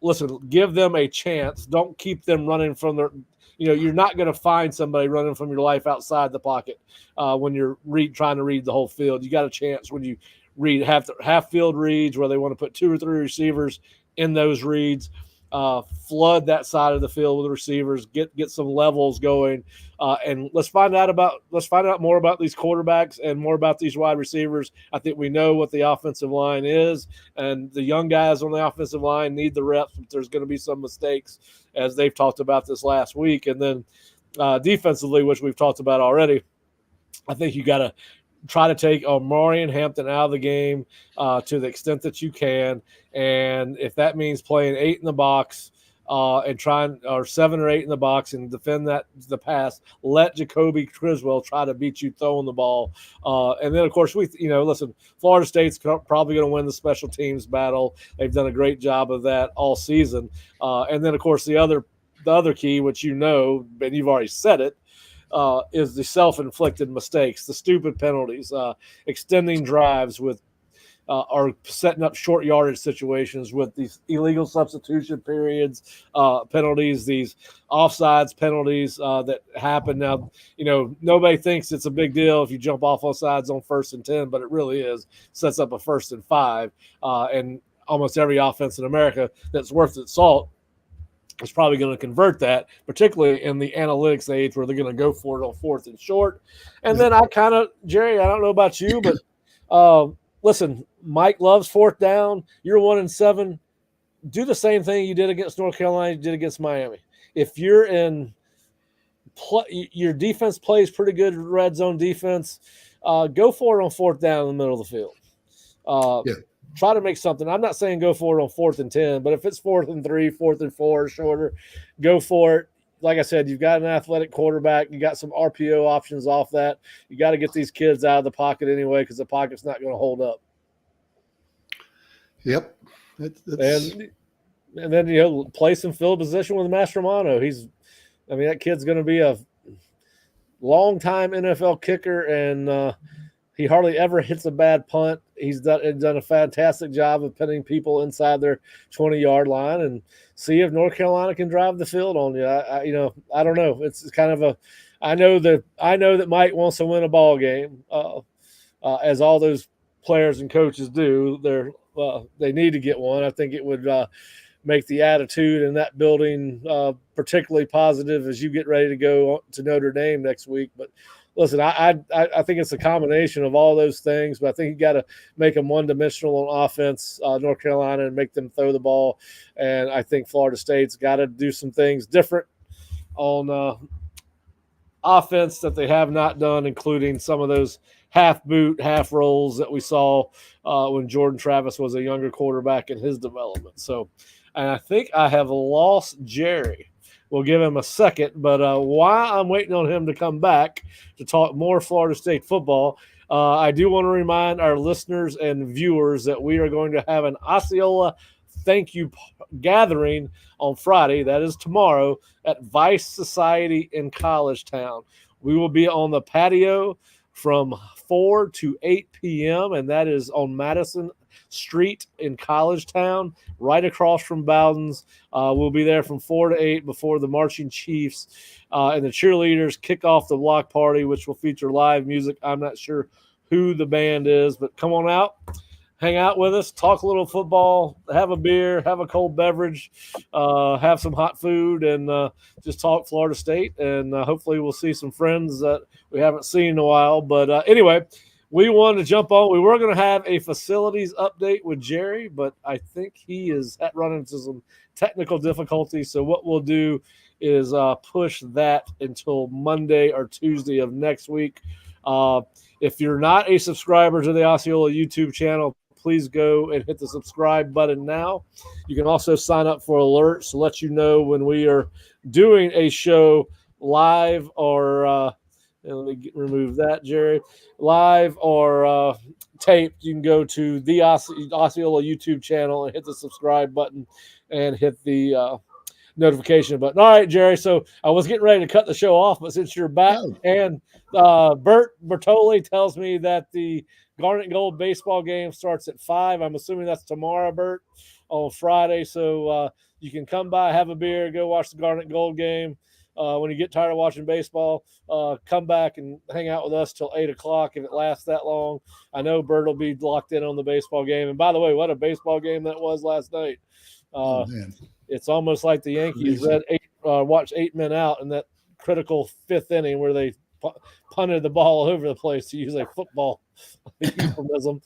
Listen, give them a chance. Don't keep them running from their – you're not going to find somebody running from your life outside the pocket when you're trying to read the whole field. You got a chance when you read half-field reads where they want to put two or three receivers in those reads. Flood that side of the field with receivers, get some levels going, and let's find out more about these quarterbacks and more about these wide receivers. I think we know what the offensive line is, and the young guys on the offensive line need the reps, but there's going to be some mistakes, as they've talked about this last week. And then defensively, which we've talked about already, I think you got to try to take Omari and Hampton out of the game to the extent that you can. And if that means playing 8 in the box and trying, or 7 or 8 in the box and defend the pass, let Jacoby Criswell try to beat you throwing the ball. And then, of course, listen, Florida State's probably going to win the special teams battle. They've done a great job of that all season. And then, of course, the other key, which and you've already said it, is the self-inflicted mistakes, the stupid penalties, extending drives with or setting up short yardage situations with these illegal substitution periods, penalties, these offsides penalties that happen. Now, nobody thinks it's a big deal if you jump off offsides on 1st and 10, but it really is. Sets up a 1st and 5, and almost every offense in America that's worth its salt is probably going to convert that, particularly in the analytics age where they're going to go for it on 4th and short. And then Jerry, I don't know about you, but listen, Mike loves 4th down. You're 1-7. Do the same thing you did against North Carolina, you did against Miami. If you're in your defense plays pretty good red zone defense, go for it on 4th down in the middle of the field. Try to make something. I'm not saying go for it on 4th and 10, but if it's 4th and 3, 4th and 4, shorter, go for it. Like I said, you've got an athletic quarterback. You got some RPO options off that. You got to get these kids out of the pocket anyway because the pocket's not going to hold up. Yep. And then, play some field position with Mastromano. That kid's going to be a long-time NFL kicker, and he hardly ever hits a bad punt. He's done a fantastic job of pinning people inside their 20-yard line, and see if North Carolina can drive the field on you. I don't know. It's kind of I know that Mike wants to win a ball game, as all those players and coaches do. They need to get one. I think it would make the attitude in that building particularly positive as you get ready to go to Notre Dame next week. But listen, I think it's a combination of all those things, but I think you got to make them one-dimensional on offense, North Carolina, and make them throw the ball. And I think Florida State's got to do some things different on offense that they have not done, including some of those half-boot, half-rolls that we saw when Jordan Travis was a younger quarterback in his development. So, and I think I have lost Jerry. We'll give him a second, but while I'm waiting on him to come back to talk more Florida State football, I do want to remind our listeners and viewers that we are going to have an Osceola thank you gathering on Friday. That is tomorrow at Vice Society in College Town. We will be on the patio from 4 to 8 p.m., and that is on Madison Street in College Town, right across from Bowden's. We'll be there from 4 to 8 before the Marching Chiefs and the cheerleaders kick off the block party, which will feature live music. I'm not sure who the band is, but come on out, hang out with us, talk a little football, have a beer, have a cold beverage, have some hot food, and just talk Florida State. And hopefully we'll see some friends that we haven't seen in a while. But anyway, we wanted to jump on. We were going to have a facilities update with Jerry, but I think he is running into some technical difficulties. So what we'll do is push that until Monday or Tuesday of next week. If you're not a subscriber to the Osceola YouTube channel, please go and hit the subscribe button now. You can also sign up for alerts to let you know when we are doing a show live or let me remove that, Jerry. Live or taped. You can go to the Osceola YouTube channel and hit the subscribe button and hit the notification button. All right, Jerry. So I was getting ready to cut the show off, but since you're back, and Bert Bertoli tells me that the Garnet and Gold baseball game starts at 5. I'm assuming that's tomorrow, Bert, on Friday. So you can come by, have a beer, go watch the Garnet and Gold game. When you get tired of watching baseball, come back and hang out with us till 8 o'clock if it lasts that long. I know Bert will be locked in on the baseball game. And by the way, what a baseball game that was last night. It's almost like the Yankees watched 8 men out in that critical 5th inning where they punted the ball all over the place, to use a football euphemism.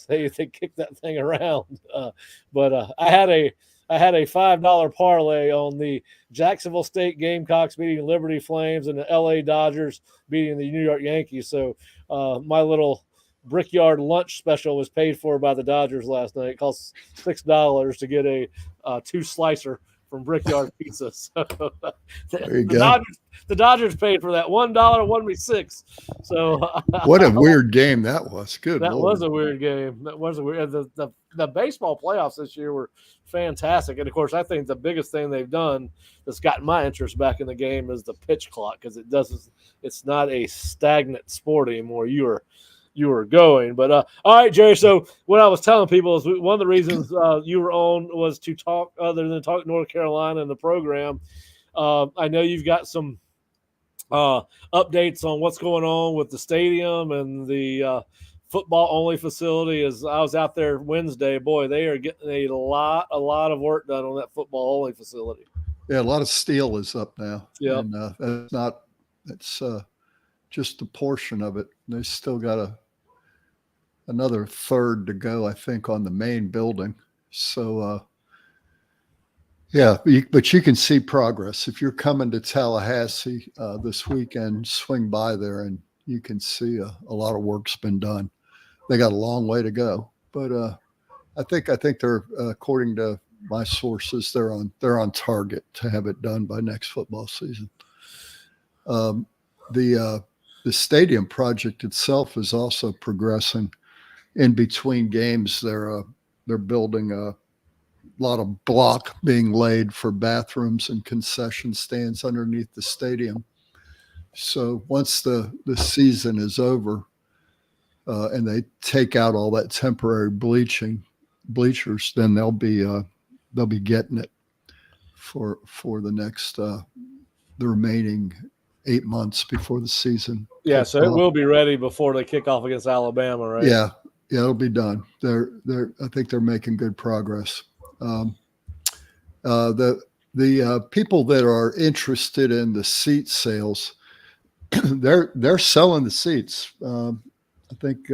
They kicked that thing around. But I had a $5 parlay on the Jacksonville State Gamecocks beating Liberty Flames and the LA Dodgers beating the New York Yankees. So my little Brickyard lunch special was paid for by the Dodgers last night. It cost $6 to get a 2-slicer from Brickyard Pizza. So the Dodgers paid for that. $1 won me 6. So what a weird game that was. Good. That was a weird game. That was a weird. The baseball playoffs this year were fantastic, and of course, I think the biggest thing they've done that's gotten my interest back in the game is the pitch clock, because it's not a stagnant sport anymore. You are going. But all right, Jerry. So what I was telling people is one of the reasons you were on was to talk, other than talk North Carolina and the program. I know you've got some updates on what's going on with the stadium and the football only facility. As I was out there Wednesday, boy, they are getting a lot of work done on that football only facility. Yeah, a lot of steel is up now. Yeah, and that's just a portion of it. They still got another third to go, I think, on the main building. So yeah, but you can see progress. If you're coming to Tallahassee this weekend, swing by there and you can see a lot of work's been done. They got a long way to go, but I think they're, according to my sources, they're on target to have it done by next football season. The stadium project itself is also progressing. In between games, they're building a lot of block being laid for bathrooms and concession stands underneath the stadium. So once the season is over and they take out all that temporary bleachers, then they'll be getting it for the next the remaining 8 months before the season. Yeah, so it will be ready before they kick off against Alabama, right? Yeah, it'll be done. I think they're making good progress. The people that are interested in the seat sales, they're selling the seats. I think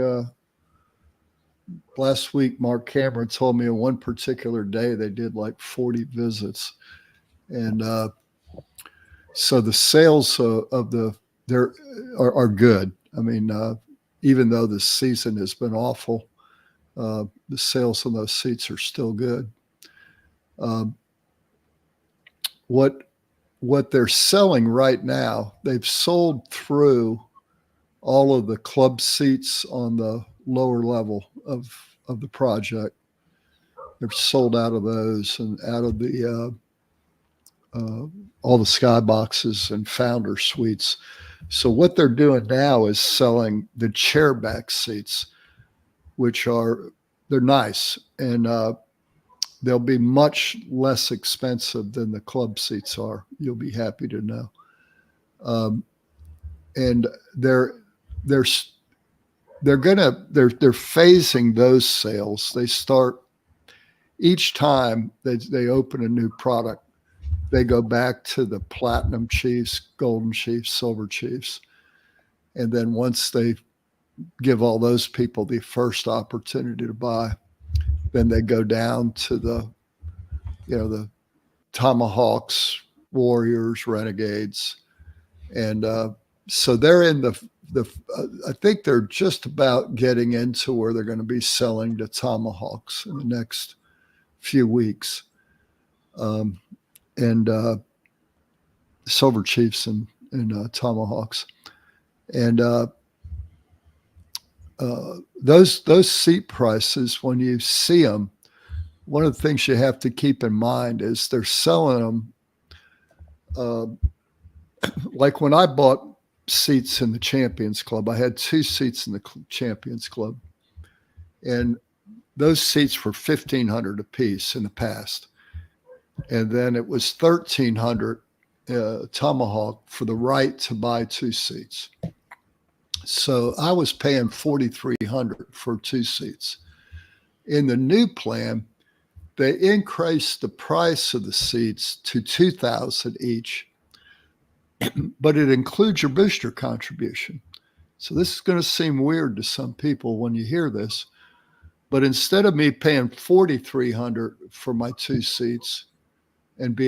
last week Mark Cameron told me on one particular day they did like 40 visits, and so the sales are good. I mean, even though the season has been awful, the sales on those seats are still good. What they're selling right now, they've sold through all of the club seats on the lower level of the project. They're sold out of those and out of the all the skyboxes and founder suites. So what they're doing now is selling the chairback seats, which they're nice and they'll be much less expensive than the club seats are. You'll be happy to know. And they're phasing those sales. They start each time they open a new product. They go back to the platinum chiefs, golden chiefs, silver chiefs. And then once they give all those people the first opportunity to buy, then they go down to the Tomahawks, Warriors, Renegades. And so they're in I think they're just about getting into where they're going to be selling the Tomahawks in the next few weeks. And Silver Chiefs and Tomahawks. And those seat prices, when you see them, one of the things you have to keep in mind is they're selling them. Like when I bought seats in the Champions Club, I had 2 seats in the Champions Club, and those seats were $1,500 a piece in the past, and then it was $1,300 Tomahawk for the right to buy 2 seats. So I was paying $4,300 for 2 seats. In the new plan, they increased the price of the seats to $2,000 each, but it includes your booster contribution. So this is going to seem weird to some people when you hear this, but instead of me paying $4,300 for my 2 seats and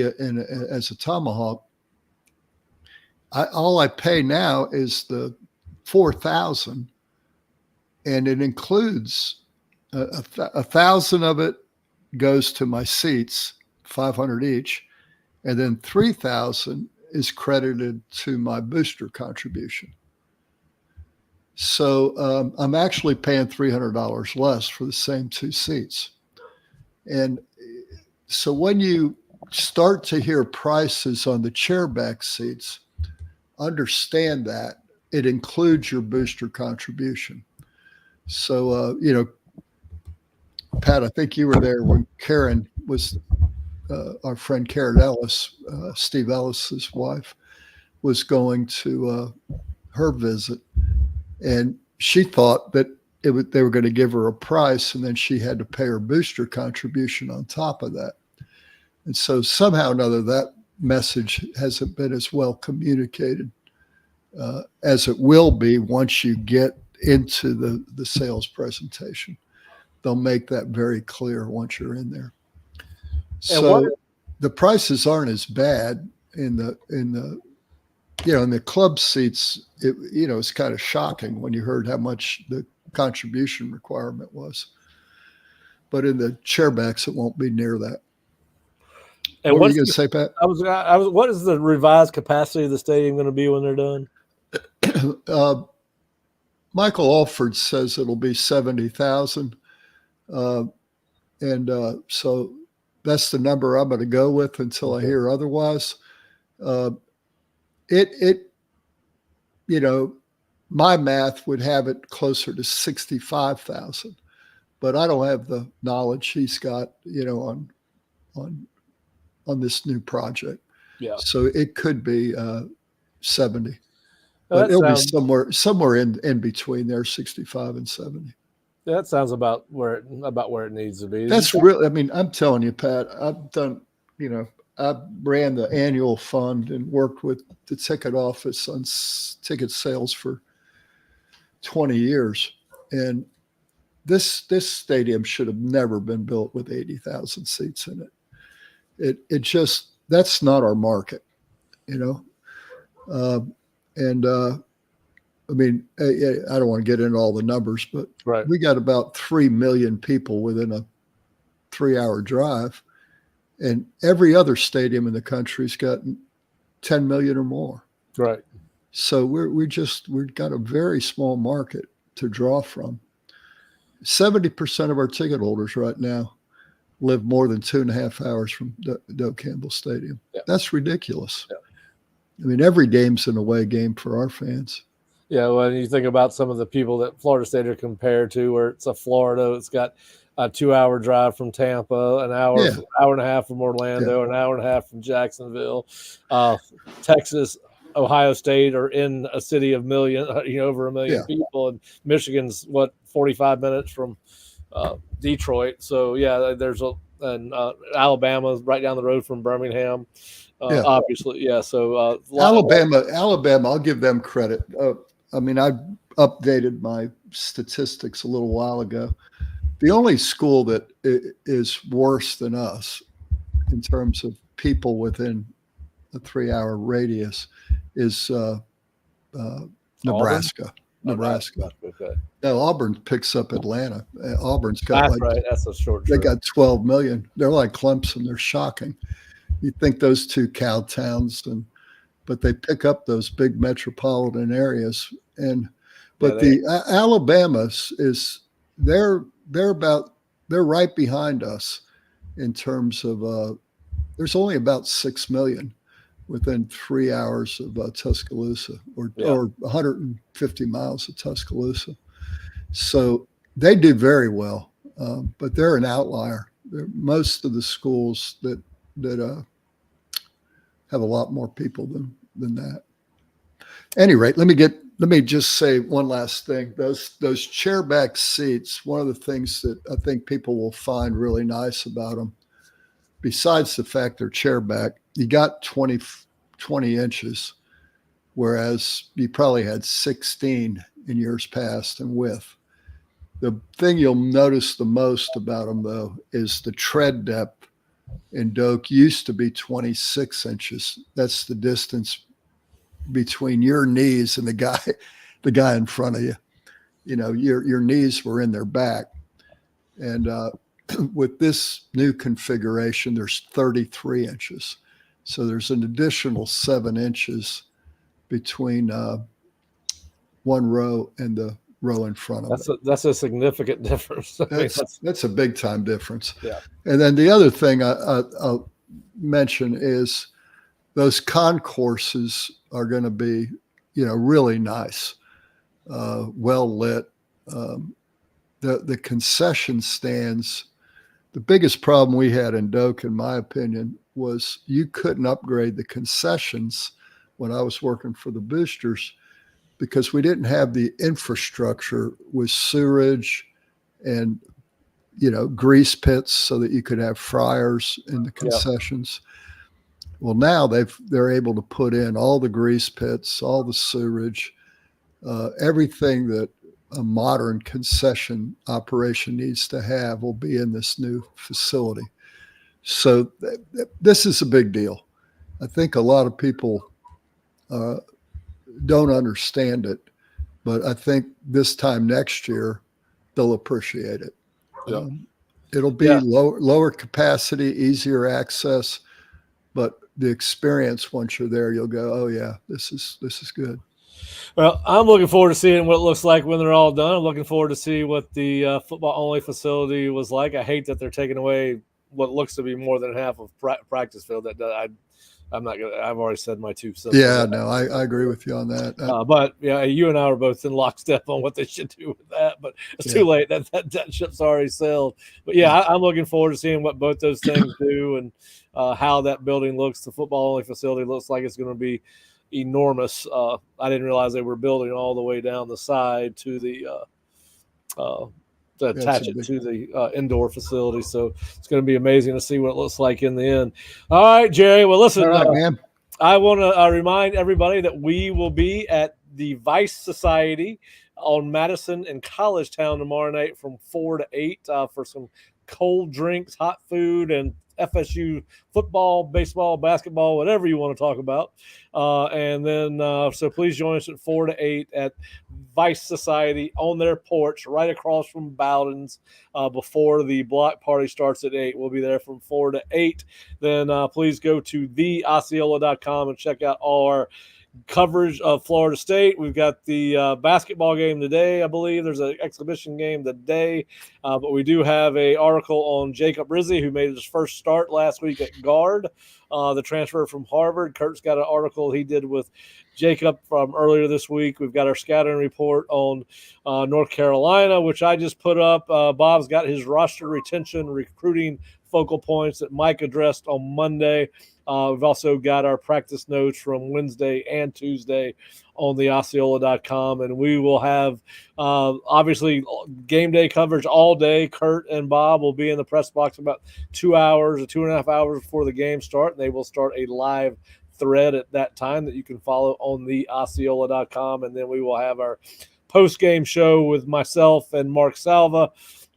as a Tomahawk, all I pay now is the $4,000, and it includes $1,000 of it goes to my seats, $500 each, and then $3,000 is credited to my booster contribution. So I'm actually paying $300 less for the same 2 seats. And so when you start to hear prices on the chairback seats, understand that it includes your booster contribution. So, Pat, I think you were there when Karen was, our friend Karen Ellis, Steve Ellis's wife, was going to her visit. And she thought that they were going to give her a price, and then she had to pay her booster contribution on top of that. And so somehow or another, that message hasn't been as well communicated as it will be once you get into the sales presentation. They'll make that very clear once you're in there. So the prices aren't as bad in the club seats. It's kind of shocking when you heard how much the contribution requirement was. But in the chairbacks, it won't be near that. And what were you going to say, Pat? I was. What is the revised capacity of the stadium going to be when they're done? Michael Alford says it'll be 70,000, and so that's the number I'm going to go with until I hear otherwise. My math would have it closer to 65,000, but I don't have the knowledge he's got, on this new project. Yeah. So it could be 70, but it'll be somewhere in between there, 65 and 70. That sounds about where it needs to be. That's really, I'm telling you, Pat, I've done, I ran the annual fund and worked with the ticket office on ticket sales for 20 years. And this stadium should have never been built with 80,000 seats in it. It just, that's not our market, I don't want to get into all the numbers, but right. We got about 3 million people within a 3-hour drive. And every other stadium in the country's got 10 million or more. Right. So we've got a very small market to draw from. 70% of our ticket holders right now live more than 2.5 hours from Doak Campbell Stadium. Yeah. That's ridiculous. Yeah. I mean, every game's an away game for our fans. Yeah, when you think about some of the people that Florida State are compared to, where it's a Florida, it's got a 2-hour drive from Tampa, an hour and a half from Orlando, an hour and a half from Jacksonville. Texas, Ohio State are in a city of over 1 million people, and Michigan's 45 minutes from Detroit. So there's Alabama's right down the road from Birmingham. Obviously, So Alabama, I'll give them credit. I mean, I updated my statistics a little while ago. The only school that is worse than us in terms of people within a 3-hour radius is Nebraska. Nebraska. Okay. No, Auburn picks up Atlanta. Auburn's got That's a short trip. They got 12 million. They're like Clemson. They're shocking. You think those two cow towns, but they pick up those big metropolitan areas. But Alabama's they're right behind us in terms of there's only about 6 million within 3 hours of Tuscaloosa or 150 miles of Tuscaloosa. So they do very well, but they're an outlier. Most of the schools that have a lot more people than that. At any rate, let me just say one last thing. Those chairback seats, one of the things that I think people will find really nice about them, besides the fact they're chairback, you got 20 inches, whereas you probably had 16 in years past in width. The thing you'll notice the most about them, though, is the tread depth in Doak used to be 26 inches. That's the distance between your knees and the guy in front of you. You know, your knees were in their back. And with this new configuration, there's 33 inches. So there's an additional 7 inches between one row and the row in front of it. That's a significant difference. That's a big time difference. Yeah. And then the other thing I'll mention is those concourses are going to be, really nice, well lit. The concession stands. The biggest problem we had in Doak, in my opinion, was you couldn't upgrade the concessions when I was working for the Boosters because we didn't have the infrastructure with sewerage and, grease pits so that you could have fryers in the concessions. Yeah. Well, now they're able to put in all the grease pits, all the sewerage, everything that a modern concession operation needs to have will be in this new facility. So this is a big deal. I think a lot of people don't understand it, but I think this time next year they'll appreciate it. Yep. It'll be lower capacity, easier access, but the experience once you're there, you'll go, oh yeah, this is good. Well, I'm looking forward to seeing what it looks like when they're all done. I'm looking forward to see what the football-only facility was like. I hate that they're taking away what looks to be more than half of practice field. I'm not gonna. I've already said my 2 cents. Yeah, no, I agree with you on that. But you and I were both in lockstep on what they should do with that. But it's too late. That ship's already sailed. But I'm looking forward to seeing what both those things do and how that building looks. The football-only facility looks like it's going to be enormous. I didn't realize they were building all the way down the side to the to attach it to the indoor facility. So it's going to be amazing to see what it looks like in the end. All right, Jerry. Well, listen, man. I want to remind everybody that we will be at the Vice Society on Madison and College Town tomorrow night from 4 to 8 for some cold drinks, hot food, and FSU football, baseball, basketball, whatever you want to talk about. And then, so please join us at 4 to 8 at Vice Society on their porch right across from Bowden's before the block party starts at 8. We'll be there from 4 to 8. Then please go to theosceola.com and check out all our coverage of Florida State. We've got the basketball game today. I believe there's an exhibition game today, but we do have a article on Jacob Rizzi, who made his first start last week at guard, the transfer from Harvard. Kurt's got an article he did with Jacob from earlier this week. We've got our scouting report on North Carolina, which I just put up. Bob's got his roster retention recruiting focal points that Mike addressed on Monday. We've also got our practice notes from Wednesday and Tuesday on the Osceola.com, and we will have obviously game day coverage all day. Kurt and Bob will be in the press box about 2 hours or 2.5 hours before the game start, and they will start a live thread at that time that you can follow on the Osceola.com, and then we will have our post-game show with myself and Mark Salva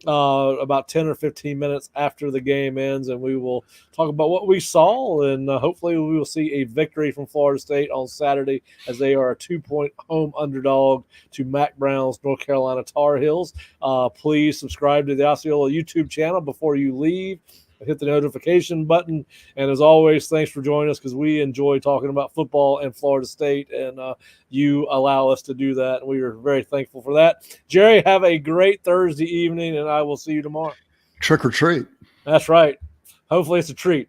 about 10 or 15 minutes after the game ends, and we will talk about what we saw, and hopefully we will see a victory from Florida State on Saturday, as they are a 2-point home underdog to Mac Brown's North Carolina Tar Heels. Please subscribe to the Osceola YouTube channel before you leave. Hit the notification button, and as always, thanks for joining us, because we enjoy talking about football and Florida State, and you allow us to do that, and we are very thankful for that. Jerry, have a great Thursday evening, and I will see you tomorrow. Trick or treat. That's right. Hopefully it's a treat.